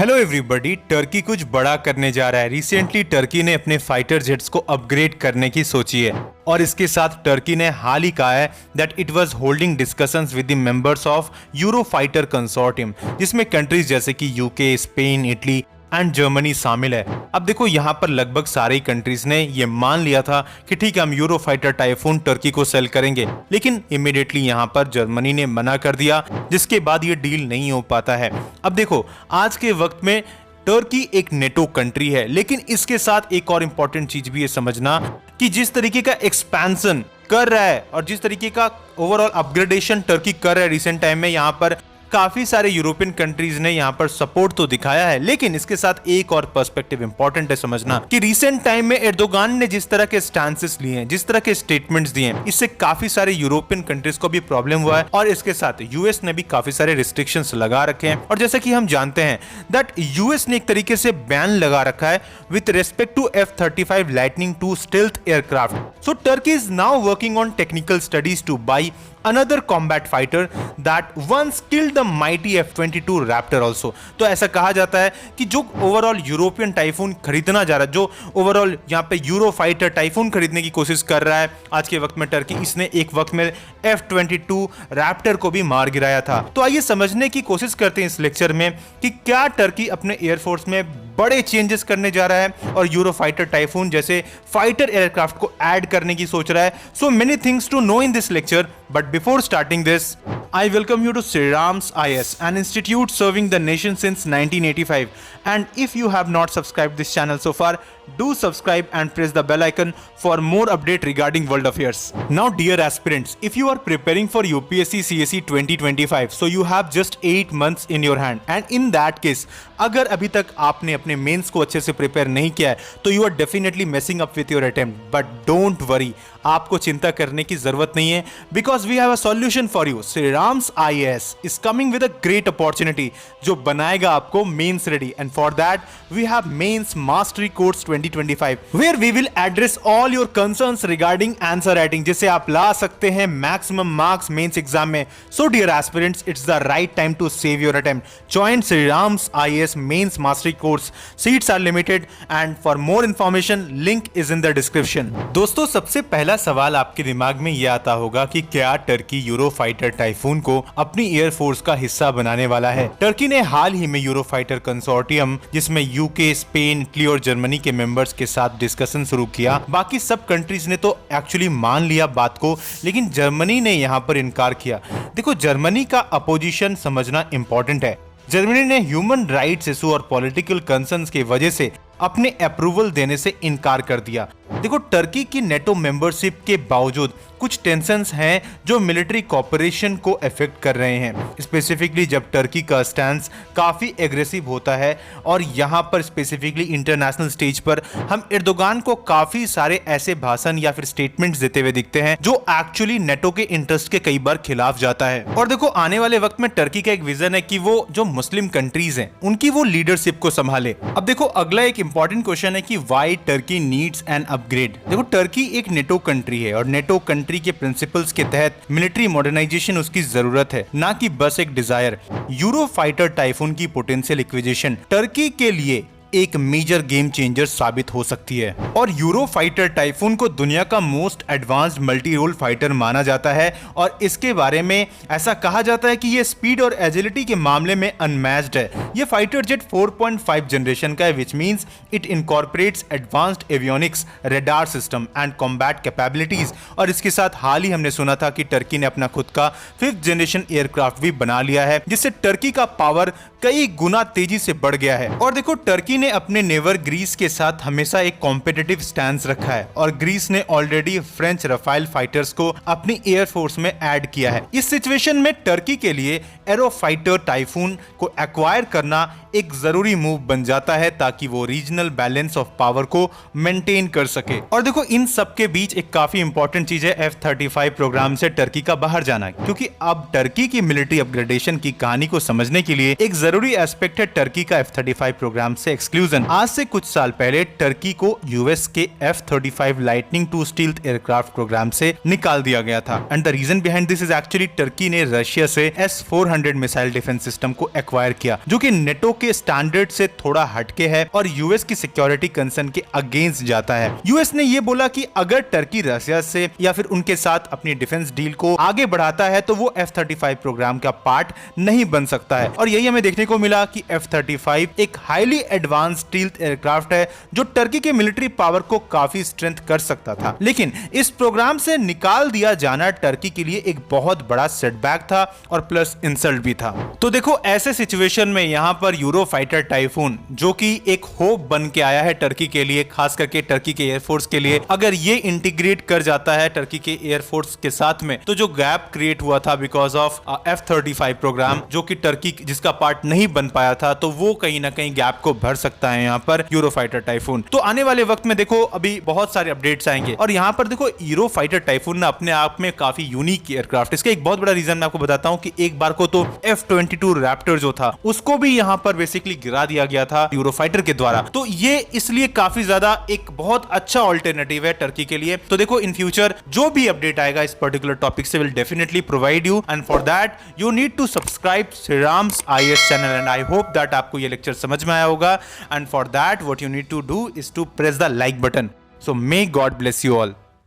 Hello everybody. Turkey कुछ बड़ा करने जा रहा है। रिसेंटली टर्की ने अपने फाइटर जेट्स को अपग्रेड करने की सोची है और इसके साथ टर्की ने हाल ही कहा है that it was holding discussions with the members of euro fighter consortium, जिसमें कंट्रीज जैसे कि UK, Spain, Italy and Germany शामिल है। अब देखो यहाँ पर लगभग सारे कंट्रीज ने ये मान लिया था कि ठीक है हम यूरो फाइटर टाइफून टर्की को सेल करेंगे, लेकिन इमीडिएटली यहाँ पर जर्मनी ने मना कर दिया, जिसके बाद ये डील नहीं हो पाता है। अब देखो आज के वक्त में टर्की एक नेटो कंट्री है, लेकिन इसके साथ एक और इंपॉर्टेंट चीज भी है समझना कि जिस तरीके का एक्सपेंशन कर रहा है और जिस तरीके का ओवरऑल अपग्रेडेशन टर्की कर रहा है रिसेंट टाइम में, यहाँ पर काफी सारे यूरोपियन कंट्रीज ने यहाँ पर सपोर्ट तो दिखाया है, लेकिन इसके साथ एक और पर्सपेक्टिव इंपॉर्टेंट है समझना कि रिसेंट टाइम में एर्दोगान ने जिस तरह के स्टांसेस लिए हैं, जिस तरह के स्टेटमेंट्स दिए हैं, इससे काफी सारे यूरोपियन कंट्रीज को भी प्रॉब्लम हुआ है और इसके साथ यूएस ने भी काफी सारे रिस्ट्रिक्शंस लगा रखे हैं। और जैसा कि हम जानते हैं दैट यूएस ने एक तरीके से बैन लगा रखा है with respect to F-35 lightning II stealth aircraft. So Turkey is now working on technical studies to buy another combat fighter that once killed the mighty F-22 Raptor also। तो ऐसा कहा जाता है कि जो ओवरऑल यूरोपियन टाइफून खरीदना जा रहा है, जो ओवरऑल यहाँ पे यूरो फाइटर टाइफून खरीदने की कोशिश कर रहा है आज के वक्त में टर्की, इसने एक वक्त में F-22 रैप्टर को भी मार गिराया था। तो आइए समझने की कोशिश करते हैं इस लेक्चर में कि क्या टर्की अपने एयरफोर्स में बड़े चेंजेस करने जा रहा है और यूरो फाइटर टाइफून जैसे फाइटर एयरक्राफ्ट को ऐड करने की सोच रहा है। So many things to know in this lecture, but before starting this I welcome you to Srirams IS, an institute serving the nation since 1985. And if you have not subscribed this channel so far, do subscribe and press the bell icon for more update regarding world affairs. Now dear aspirants, if you are preparing for UPSC CSE 2025, so you have just 8 months in your hand, and in that case अगर अभी तक आपने अपने mains को अच्छे से prepare नहीं किया है तो you are definitely messing up with your attempt. But don't worry, आपको चिंता करने की जरूरत नहीं है, because we have a solution for you. Shriram's IAS is coming with a great opportunity जो बनाएगा आपको mains ready, and for that we have mains mastery course 2025 where we will address all your concerns regarding answer writing, जिसे आप ला सकते हैं maximum marks mains exam में। So dear aspirants, it's the right time to save your attempt. Join Shriram's IAS mains mastery course. Seats are limited and for more information link is in the description. दोस्तों, सबसे पहला सवाल आपके दिमाग में यह आता होगा कि क्या टर्की यूरो फाइटर टाइफून को अपनी एयरफोर्स का हिस्सा बनाने वाला है। टर्की ने हाल ही में यूरो फाइटर कंसोर्टियम, जिसमें यूके, स्पेन, इटली और जर्मनी के मेंबर्स के साथ डिस्कशन शुरू किया। बाकी सब कंट्रीज ने तो एक्चुअली मान लिया बात को, लेकिन जर्मनी ने यहाँ पर इनकार किया। देखो, जर्मनी का अपोजिशन समझना इंपॉर्टेंट है। जर्मनी ने ह्यूमन राइट्स इशू और पॉलिटिकल कंसर्न्स की वजह से अपने अप्रूवल देने से इनकार कर दिया। देखो, टर्की की नेटो मेंबरशिप के बावजूद कुछ टेंशन्स हैं जो मिलिट्री कोऑपरेशन को अफेक्ट कर रहे हैं, स्पेसिफिकली जब टर्की का स्टैंस काफी एग्रेसिव होता है। और यहाँ पर स्पेसिफिकली इंटरनेशनल स्टेज पर हम एर्दोगान को काफी सारे ऐसे भाषण या फिर स्टेटमेंट्स देते हुए दिखते हैं जो एक्चुअली नेटो के इंटरेस्ट के कई बार खिलाफ जाता है। और देखो, आने वाले वक्त में टर्की का एक विजन है कि वो जो मुस्लिम कंट्रीज हैं उनकी वो लीडरशिप को संभाले। अब देखो, अगला एक इंपॉर्टेंट क्वेश्चन है कि why Turkey needs an upgrade. देखो, टर्की एक नेटो कंट्री है और नेटो कंट्री के प्रिंसिपल्स के तहत मिलिट्री मॉडर्नाइजेशन उसकी जरूरत है, ना कि बस एक डिजायर। यूरो फाइटर टाइफून की पोटेंशियल एक्विजिशन टर्की के लिए एक मेजर गेम चेंजर साबित हो सकती है। और यूरो फाइटर टाइफून को दुनिया का most advanced multi role fighter माना जाता है और इसके बारे में ऐसा कहा जाता है कि ये स्पीड और एजिलिटी के मामले में अनमैच्ड है। ये फाइटर जेट 4.5 जनरेशन का है, which means it incorporates advanced avionics, radar system and combat capabilities. और इसके साथ हाल ही हमने सुना था कि टर्की ने अपना खुद का 5th जनरेशन एयरक्राफ्ट भी बना लिया है, जिससे टर्की का पावर कई गुना तेजी से बढ़ गया है। और देखो, टर्की ने अपने नेवर ग्रीस के साथ हमेशा एक कॉम्पिटिटिव स्टैंस रखा है और ग्रीस ने ऑलरेडी फ्रेंच रफाइल फाइटर्स को अपनी एयरफोर्स में ऐड किया है। इस सिचुएशन में टर्की के लिए एरो फाइटर टाइफून को एक्वायर करना एक जरूरी मूव बन जाता है ताकि वो रीजनल बैलेंस ऑफ पावर को मेंटेन कर सके। और देखो, इन सब के बीच एक काफी इंपॉर्टेंट चीज है F-35 प्रोग्राम से टर्की का बाहर जाना, क्योंकि अब टर्की की मिलिट्री अपग्रेडेशन की कहानी को समझने के लिए एक जरूरी एस्पेक्ट है टर्की का F-35 प्रोग्राम से एक्सक्लूजन। आज से कुछ साल पहले टर्की को यूएस के F-35 lightning II stealth aircraft programme से निकाल दिया गया था। And the reason behind this is actually Turkey ने रशिया से S-400 मिसाइल डिफेंस सिस्टम को एक्वायर किया, जो कि नेटो के स्टैंडर्ड से थोड़ा हटके है और यूएस की सिक्योरिटी कंसर्न के अगेंस्ट जाता है। यूएस ने ये बोला कि अगर टर्की रशिया से या फिर उनके साथ अपनी डिफेंस डील को आगे बढ़ाता है तो वो F-35 प्रोग्राम का पार्ट नहीं बन सकता है। और यही हमें देखने को मिला कि F-35 एक हाईली एडवांस स्टील्थ एयरक्राफ्ट है जो टर्की के मिलिट्री पावर को काफी स्ट्रेंथ कर सकता था। लेकिन इस प्रोग्राम से निकाल दिया जाना टर्की के लिए एक बहुत बड़ा सेटबैक था और प्लस इंसल्ट भी था। तो देखो, ऐसे सिचुएशन में यहाँ पर यूरोफाइटर टाइफून, जो कि एक होप बन के आया है टर्की के लिए, खास करके टर्की के एयरफोर्स के लिए, अगर ये इंटीग्रेट कर जाता है टर्की के एयरफोर्स के साथ में, तो जो गैप क्रिएट हुआ था बिकॉज ऑफ F-35 प्रोग्राम, जो कि टर्की जिसका पार्ट नहीं बन पाया था, तो वो कहीं ना कहीं गैप को भर सकता है यहाँ पर यूरोफाइटर टाइफून। तो आने वाले वक्त में देखो, अभी बहुत सारे अपडेट्स आएंगे और यहाँ पर देखो, यूरोफाइटर टाइफून ना अपने आप में काफी यूनिक एयरक्राफ्ट। इसका एक बहुत बड़ा रीजन मैं आपको बताता हूँ कि एक बार को तो F-22 रैप्टर जो था उसको भी यहाँ पर बेसिकली गिरा दिया गया था यूरोफाइटर के द्वारा। तो ये इसलिए काफी ज्यादा एक बहुत अच्छा ऑल्टरनेटिव है टर्की के लिए। तो देखो, इन फ्यूचर जो भी अपडेट आएगा इस पर्टिकुलर टॉपिक से, will definitely provide you, and for that you need to subscribe Shriram's IAS channel. And I hope that आपको ये लेक्चर समझ में आया होगा, and for that what you need to do is to press the like button. So may God bless you all.